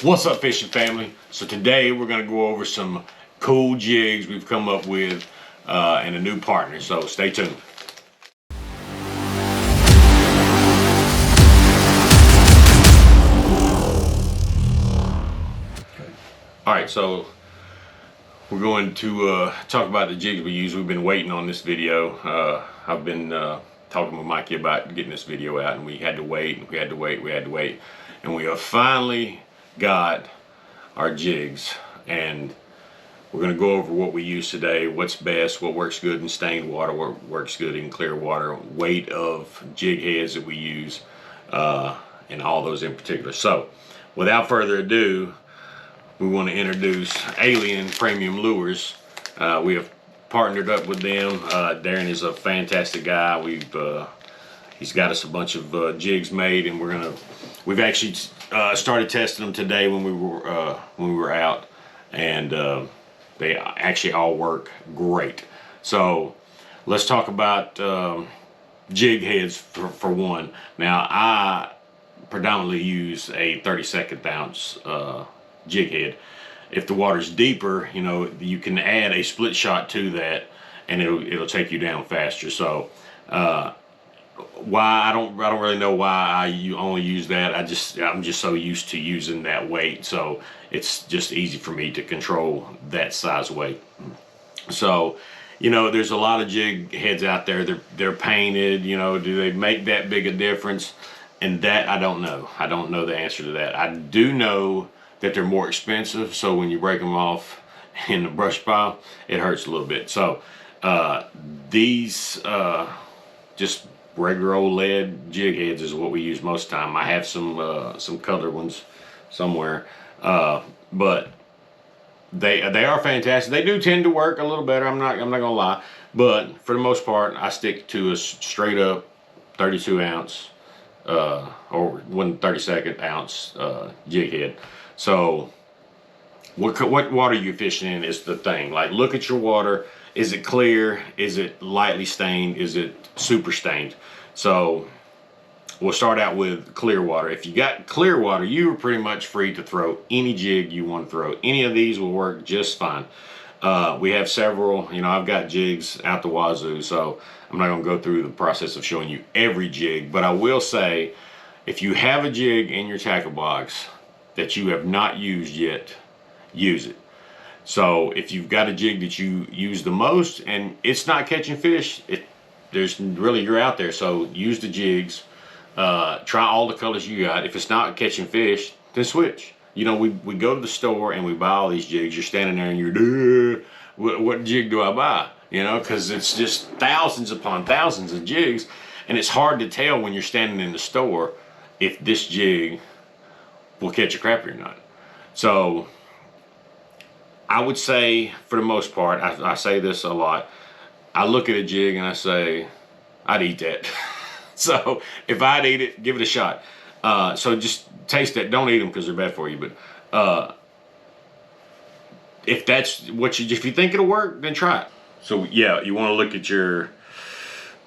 What's up, fishing family? So today we're going to go over some cool jigs we've come up with and a new partner, so stay tuned. Alright, so we're going to talk about the jigs we use. We've been waiting on this video. I've been talking with Mikey about getting this video out, and we had to wait, and we have finally got our jigs, and we're going to go over what we use today, what's best, what works good in stained water, what works good in clear water, weight of jig heads that we use, and all those in particular. So without further ado, we want to introduce Alien Premium Lures. We have partnered up with them. Darren is a fantastic guy. He's got us a bunch of jigs made, and we've actually started testing them today when we were out, and they actually all work great. So let's talk about jig heads for one. Now, I predominantly use a 32nd ounce jig head. If the water's deeper, you know, you can add a split shot to that, and it'll take you down faster. So why I don't really know why you only use that. I'm just so used to using that weight, so it's just easy for me to control that size weight. So, you know, there's a lot of jig heads out there. They're painted. You know, do they make that big a difference? And that I don't know. I don't know the answer to that. I do know that they're more expensive, so when you break them off in the brush pile, it hurts a little bit. So these just regular old lead jig heads is what we use most of the time. I have some colored ones somewhere, but they are fantastic. They do tend to work a little better. I'm not gonna lie, but for the most part, I stick to a straight up 32 ounce or 1/32 ounce jig head. So what water you're fishing in is the thing. Like, look at your water. Is it clear? Is it lightly stained? Is it super stained? So we'll start out with clear water. If you got clear water, you are pretty much free to throw any jig you want to throw. Any of these will work just fine. We have several. You know, I've got jigs out the wazoo, so I'm not going to go through the process of showing you every jig, but I will say, if you have a jig in your tackle box that you have not used yet, use it. So if you've got a jig that you use the most and it's not catching fish, you're out there. So use the jigs, try all the colors you got. If it's not catching fish, then switch. You know, we go to the store and we buy all these jigs. You're standing there and you're, what jig do I buy? You know, because it's just thousands upon thousands of jigs, and it's hard to tell when you're standing in the store if this jig will catch a crappie or not. So I would say, for the most part, I say this a lot, I look at a jig and I say, I'd eat that. So if I'd eat it, give it a shot. So just taste that. Don't eat them because they're bad for you. But if that's what if you think it'll work, then try it. So yeah, you want to look at your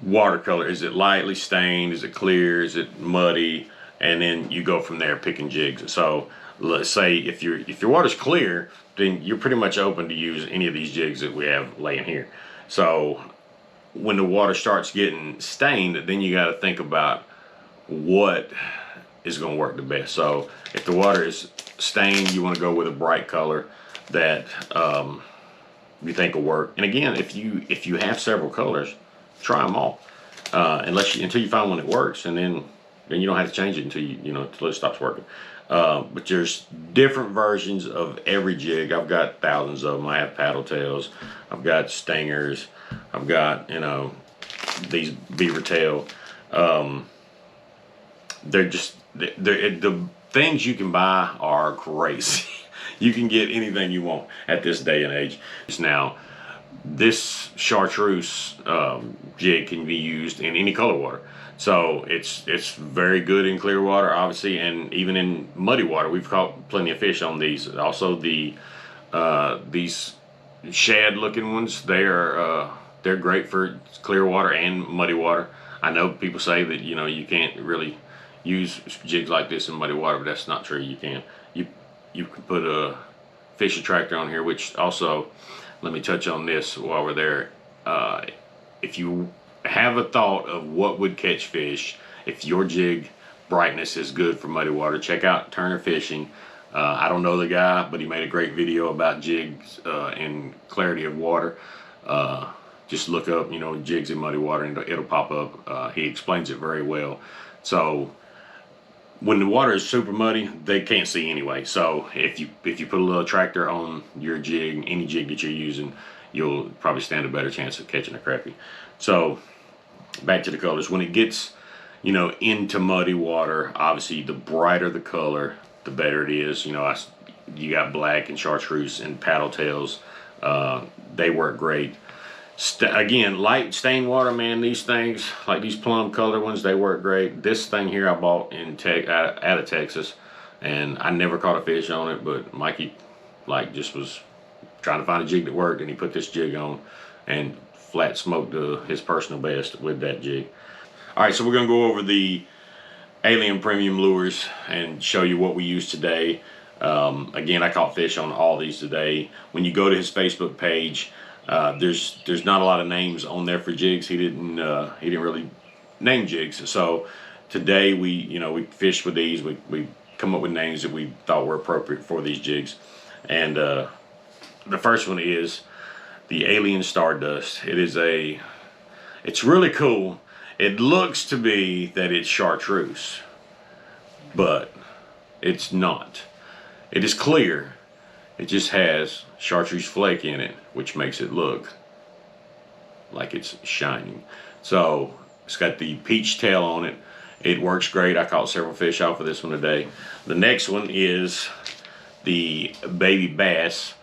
watercolor. Is it lightly stained? Is it clear? Is it muddy? And then you go from there picking jigs. So let's say if your water's clear, then you're pretty much open to use any of these jigs that we have laying here. So when the water starts getting stained, then you got to think about what is going to work the best. So if the water is stained, you want to go with a bright color that you think will work. And again, if you have several colors, try them all, until you find one that works, and then you don't have to change it until it stops working. But there's different versions of every jig. I've got thousands of them. I have paddle tails, I've got stingers, I've got, these beaver tail. The things you can buy are crazy. You can get anything you want at this day and age. Now, this chartreuse jig can be used in any color water. So it's very good in clear water, obviously, and even in muddy water. We've caught plenty of fish on these. Also, these shad-looking ones, they're great for clear water and muddy water. I know people say that you can't really use jigs like this in muddy water, but that's not true. You can. you can put a fish attractor on here, which also, let me touch on this while we're there. If you have a thought of what would catch fish, if your jig brightness is good for muddy water, check out Turner Fishing. I don't know the guy, but he made a great video about jigs and clarity of water. Just look up, you know, jigs in muddy water, and it'll pop up. He explains it very well. So when the water is super muddy, they can't see anyway. So if you put a little attractor on your jig, any jig that you're using, you'll probably stand a better chance of catching a crappie. So back to the colors. When it gets, you know, into muddy water, obviously the brighter the color, the better it is. You know, you got black and chartreuse and paddle tails. They work great. Again, light stain water, man, these things, like these plum color ones, they work great. This thing here I bought out of Texas, and I never caught a fish on it, but Mikey, like, just was trying to find a jig that worked, and he put this jig on and flat smoked his personal best with that jig. All right, so we're gonna go over the Alien Premium Lures and show you what we use today. Again, I caught fish on all these today. When you go to his Facebook page, there's not a lot of names on there for jigs. He didn't really name jigs. So today we fished with these. We come up with names that we thought were appropriate for these jigs. And the first one is the Alien Stardust. It's really cool. It looks to be that it's chartreuse, but it's not. It is clear. It just has chartreuse flake in it, which makes it look like it's shining. So it's got the peach tail on it. It works great. I caught several fish off of this one today. The next one is the baby bass.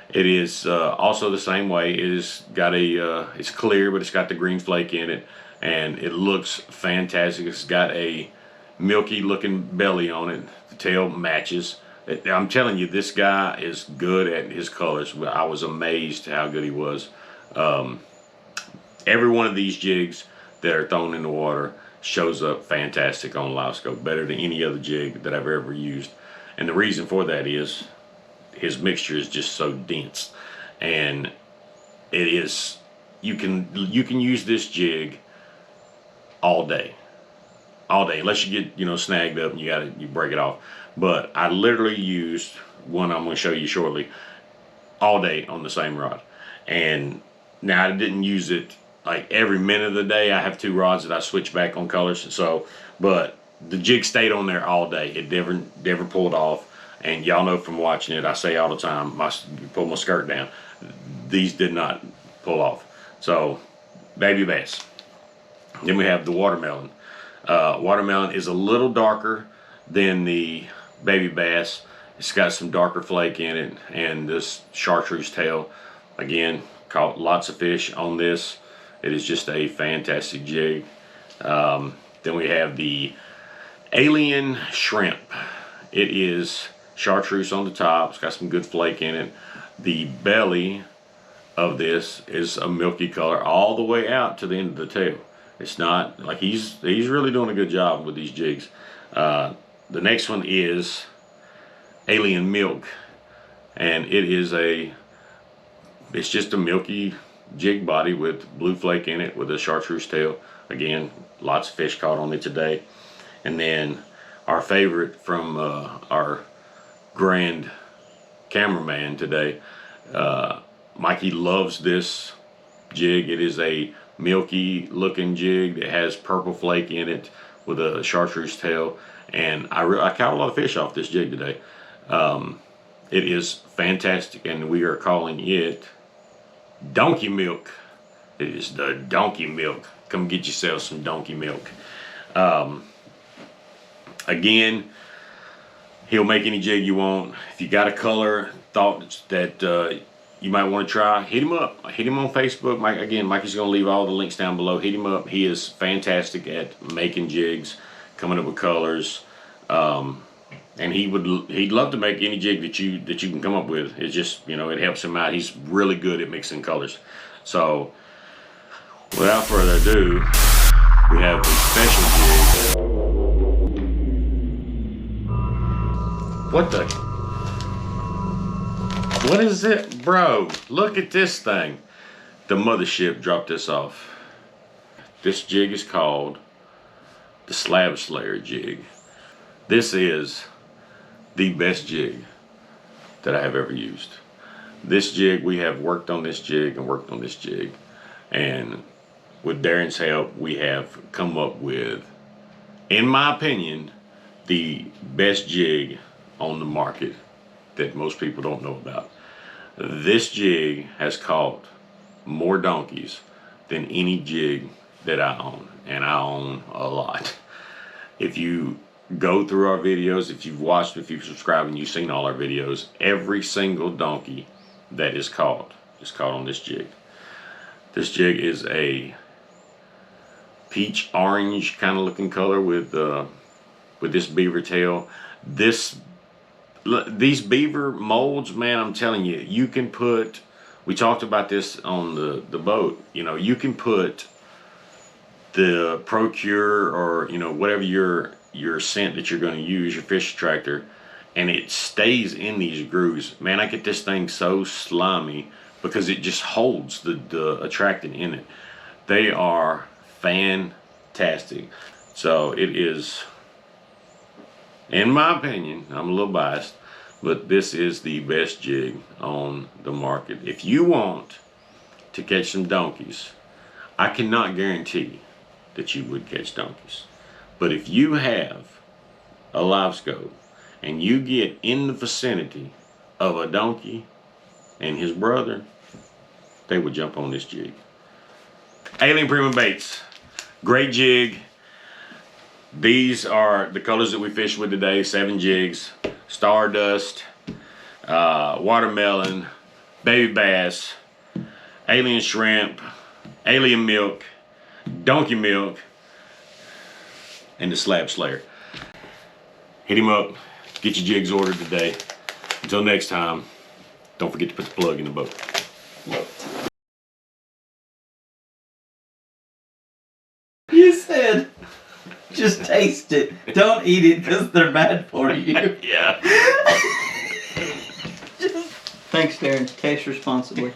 It is also the same way. It's clear, but it's got the green flake in it, and it looks fantastic. It's got a milky looking belly on it. The tail matches. I'm telling you, this guy is good at his colors. I was amazed how good he was. Every one of these jigs that are thrown in the water shows up fantastic on live scope, better than any other jig that I've ever used. And the reason for that is his mixture is just so dense, and it is you can use this jig all day, unless you get snagged up and you break it off. But I literally used one I'm going to show you shortly all day on the same rod. And now I didn't use it like every minute of the day. I have two rods that I switch back on colors. So, but the jig stayed on there all day. It never pulled off. And y'all know from watching it, I say all the time, pull my skirt down. These did not pull off. So, baby bass. Then we have the watermelon. Watermelon is a little darker than the baby bass. It's got some darker flake in it, and this chartreuse tail. Again, caught lots of fish on this. It is just a fantastic jig. Then we have the Alien Shrimp. It is chartreuse on the top. It's got some good flake in it. The belly of this is a milky color all the way out to the end of the tail. It's not like he's really doing a good job with these jigs. The next one is Alien Milk, and it's just a milky jig body with blue flake in it with a chartreuse tail. Again, lots of fish caught on it today. And then our favorite from our grand cameraman today, Mikey loves this jig. It is a milky looking jig that has purple flake in it with a chartreuse tail, and I caught a lot of fish off this jig today. It is fantastic, and we are calling it Donkey Milk. It is the Donkey Milk. Come get yourself some Donkey Milk. Again, he'll make any jig you want. If you got a color thought that you might want to try, hit him up. Hit him on Facebook. Mikey's going to leave all the links down below. Hit him up. He is fantastic at making jigs, coming up with colors, and he'd love to make any jig that you can come up with. It's just, it helps him out. He's really good at mixing colors. So without further ado, we have a special jig. What the? What is it? Bro, look at this thing. The mothership dropped this off. This jig is called the Slab Slayer jig. This is the best jig that I have ever used. This jig, we have worked on this jig and worked on this jig. And with Darren's help, we have come up with, in my opinion, the best jig on the market that most people don't know about. This jig has caught more donkeys than any jig that I own, and I own a lot. If you go through our videos, if you've watched, if you've subscribed and you've seen all our videos, every single donkey that is caught on this jig. This jig is a peach orange kind of looking color with this beaver tail. These beaver molds, man, I'm telling you, you can put, we talked about this on the boat, you know, you can put the Procure or, you know, whatever your scent that you're going to use, your fish attractor, and it stays in these grooves. Man, I get this thing so slimy because it just holds the attractant in it. They are fantastic. So it is, in my opinion, I'm a little biased, but this is the best jig on the market. If you want to catch some donkeys, I cannot guarantee that you would catch donkeys. But if you have a live scope and you get in the vicinity of a donkey and his brother, they would jump on this jig. Alien Premium Baits, great jig. These are the colors that we fished with today, 7 jigs. Stardust, watermelon, baby bass, alien shrimp, alien milk, donkey milk, and the Slab Slayer. Hit him up, get your jigs ordered today. Until next time, don't forget to put the plug in the boat. You said just taste it. Don't eat it because they're bad for you. Yeah. Thanks, Darren. Taste responsibly.